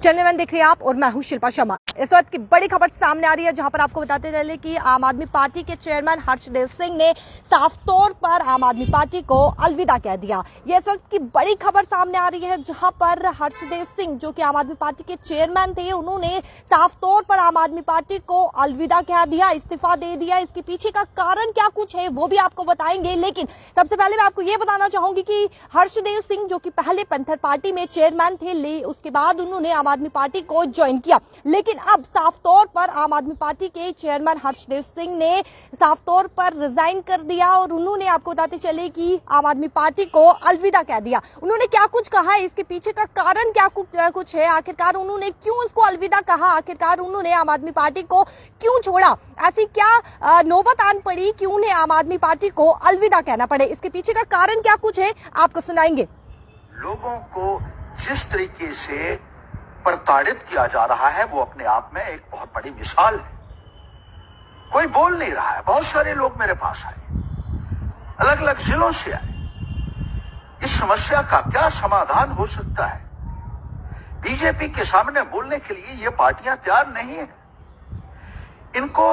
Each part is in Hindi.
चैनल वन देख रहे हैं आप और मैं हूं शिल्पा शर्मा। इस वक्त की बड़ी खबर सामने आ रही है, जहां पर आपको बताते चले कि आम आदमी पार्टी के चेयरमैन हर्षदेव सिंह ने साफ तौर पर आम आदमी पार्टी को अलविदा कह दिया। ये इस वक्त की बड़ी खबर सामने आ रही है, जहां पर हर्षदेव सिंह जो कि आम आदमी पार्टी के चेयरमैन थे, उन्होंने साफ तौर पर आम आदमी पार्टी को अलविदा कह दिया, इस्तीफा दे दिया। इसके पीछे का कारण क्या कुछ है वो भी आपको बताएंगे, लेकिन सबसे पहले मैं आपको ये बताना चाहूंगी कि हर्षदेव सिंह जो कि पहले पैंथर पार्टी में चेयरमैन थे, उसके बाद उन्होंने आम आदमी पार्टी को ज्वाइन किया, लेकिन अब साफ तौर पर आम आदमी पार्टी के चेयरमैन हर्षदेव सिंह ने साफ तौर पर रिजाइन कर दिया और उन्होंने, आपको बताते चले कि आम आदमी पार्टी को अलविदा कह दिया। उन्होंने क्या कुछ कहा है, इसके पीछे का कारण क्या कुछ है, आखिरकार उन्होंने क्यों उसको अलविदा कहा, आखिरकार उन्होंने आम आदमी पार्टी को क्यों छोड़ा, ऐसी क्या नौबत आन पड़ी कि उन्हें आम आदमी पार्टी को अलविदा कहना पड़े, इसके पीछे का कारण क्या कुछ है आपको सुनाएंगे। लोगों को जिस तरीके से प्रताड़ित किया जा रहा है वो अपने आप में एक बहुत बड़ी मिसाल है। कोई बोल नहीं रहा है। बहुत सारे लोग मेरे पास आए, अलग अलग जिलों से आए। इस समस्या का क्या समाधान हो सकता है? बीजेपी के सामने बोलने के लिए ये पार्टियां तैयार नहीं है। इनको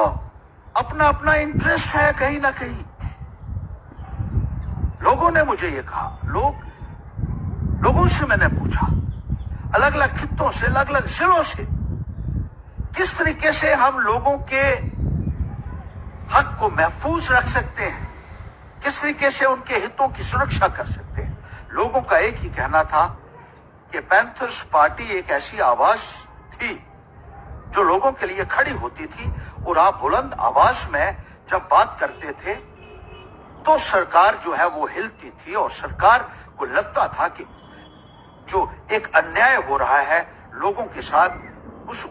अपना अपना इंटरेस्ट है कहीं ना कहीं। लोगों ने मुझे ये कहा, लोगों से मैंने पूछा, अलग अलग खित्तों से, अलग अलग जिलों से, किस तरीके से हम लोगों के हक को महफूज रख सकते हैं, किस तरीके से उनके हितों की सुरक्षा कर सकते हैं। लोगों का एक ही कहना था कि पैंथर्स पार्टी एक ऐसी आवाज थी जो लोगों के लिए खड़ी होती थी, और आप बुलंद आवाज में जब बात करते थे तो सरकार जो है वो हिलती थी, और सरकार को लगता था कि जो एक अन्याय हो रहा है लोगों के साथ,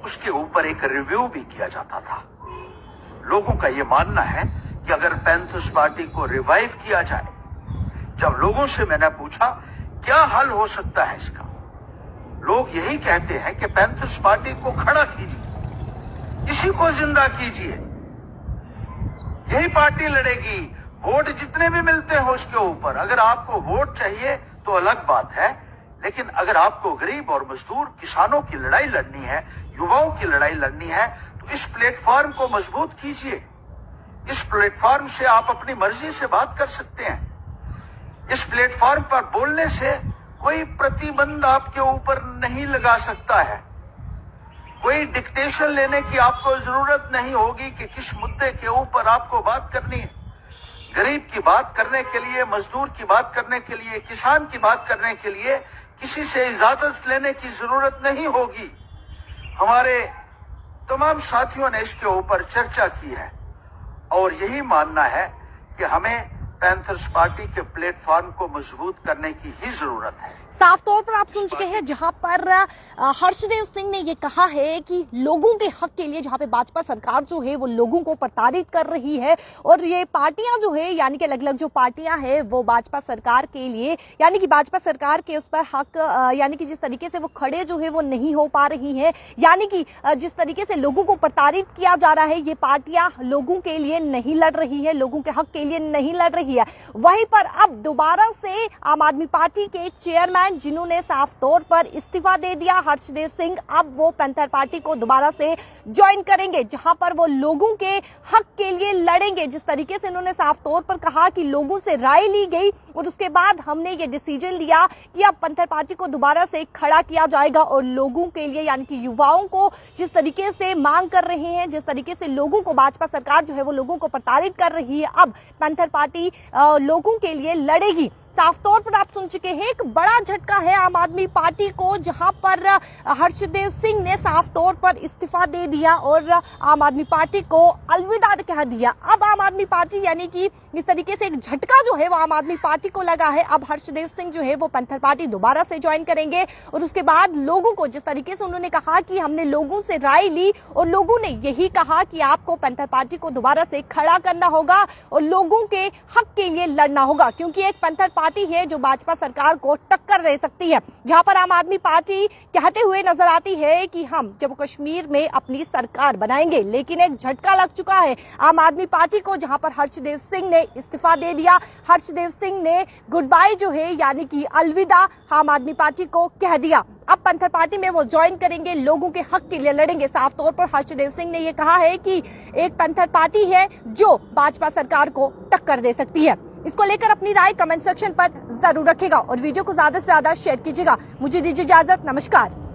उसके ऊपर एक रिव्यू भी किया जाता था। लोगों का यह मानना है कि अगर पैंथर्स पार्टी को रिवाइव किया जाए, जब लोगों से मैंने पूछा क्या हल हो सकता है इसका, लोग यही कहते हैं कि पैंथर्स पार्टी को खड़ा कीजिए, इसी को जिंदा कीजिए, यही पार्टी लड़ेगी, वोट जितने भी मिलते हो उसके ऊपर। अगर आपको वोट चाहिए तो अलग बात है, लेकिन अगर आपको गरीब और मजदूर किसानों की लड़ाई लड़नी है, युवाओं की लड़ाई लड़नी है, तो इस प्लेटफॉर्म को मजबूत कीजिए। इस प्लेटफॉर्म से आप अपनी मर्जी से बात कर सकते हैं। इस प्लेटफॉर्म पर बोलने से कोई प्रतिबंध आपके ऊपर नहीं लगा सकता है। कोई डिक्टेशन लेने की आपको जरूरत नहीं होगी कि किस मुद्दे के ऊपर आपको बात करनी है। गरीब की बात करने के लिए, मजदूर की बात करने के लिए, किसान की बात करने के लिए किसी से इजाजत लेने की जरूरत नहीं होगी। हमारे तमाम साथियों ने इसके ऊपर चर्चा की है और यही मानना है कि हमें पैंथर्स पार्टी के प्लेटफॉर्म को मजबूत करने की ही जरूरत है। साफ तौर पर आप सुन चुके हैं, जहां पर हर्षदेव सिंह ने ये कहा है कि लोगों के हक के लिए, जहां पे भाजपा सरकार जो है वो लोगों को प्रताड़ित कर रही है, और ये पार्टियां जो है, यानी कि अलग अलग जो पार्टियां हैं वो भाजपा सरकार के लिए, यानी कि भाजपा सरकार के उस पर हक, यानी कि जिस तरीके से वो खड़े जो है वो नहीं हो पा रही है, यानी कि जिस तरीके से लोगों को प्रताड़ित किया जा रहा है, ये पार्टियां लोगों के लिए नहीं लड़ रही है, लोगों के हक के लिए नहीं लड़ रही है। वहीं पर अब दोबारा से आम आदमी पार्टी के चेयरमैन जिन्होंने साफ तौर पर इस्तीफा दे दिया, हर्षदेव सिंह, अब वो पैंथर पार्टी को दोबारा से ज्वाइन करेंगे, जहां पर वो लोगों के हक के लिए लड़ेंगे। जिस तरीके से उन्होंने साफ तौर पर कहा कि लोगों से राय ली गई और उसके बाद हमने ये डिसीजन लिया कि अब पैंथर पार्टी को दोबारा से खड़ा किया जाएगा, और लोगों के लिए, यानी कि युवाओं को जिस तरीके से मांग कर रहे हैं, जिस तरीके से लोगों को भाजपा सरकार जो है वो लोगों को प्रताड़ित कर रही है, अब पैंथर पार्टी लोगों के लिए लड़ेगी। साफ तौर पर आप सुन चुके हैं, एक बड़ा झटका है आम आदमी पार्टी को, जहां पर हर्षदेव सिंह ने साफ तौर पर इस्तीफा दे दिया और आम आदमी पार्टी को अलविदा कह दिया। अब आम आदमी पार्टी, यानी कि इस तरीके से एक झटका जो है वो आम आदमी पार्टी को लगा है। अब हर्षदेव सिंह जो है वो पैंथर पार्टी दोबारा से ज्वाइन करेंगे, और उसके बाद लोगों को, जिस तरीके से उन्होंने कहा कि हमने लोगों से राय ली और लोगों ने यही कहा कि आपको पैंथर पार्टी को दोबारा से खड़ा करना होगा और लोगों के हक के लिए लड़ना होगा, क्योंकि एक पैंथर पार्टी पार्टी है जो भाजपा सरकार को टक्कर दे सकती है, जहां पर आम आदमी पार्टी कहते हुए नजर आती है कि हम जम्मू कश्मीर में अपनी सरकार बनाएंगे। लेकिन एक झटका लग चुका है आम आदमी पार्टी को, जहां पर हर्षदेव सिंह ने इस्तीफा दे दिया। हर्षदेव सिंह ने गुड बाय जो है यानी कि अलविदा आम आदमी पार्टी को कह दिया। अब पंथर पार्टी में वो ज्वाइन करेंगे, लोगों के हक के लिए लड़ेंगे। साफ तौर पर हर्षदेव सिंह ने ये कहा है कि एक पंथर पार्टी है जो भाजपा सरकार को टक्कर दे सकती है। इसको लेकर अपनी राय कमेंट सेक्शन पर जरूर रखेगा और वीडियो को ज्यादा से ज्यादा शेयर कीजिएगा। मुझे दीजिए इजाजत, नमस्कार।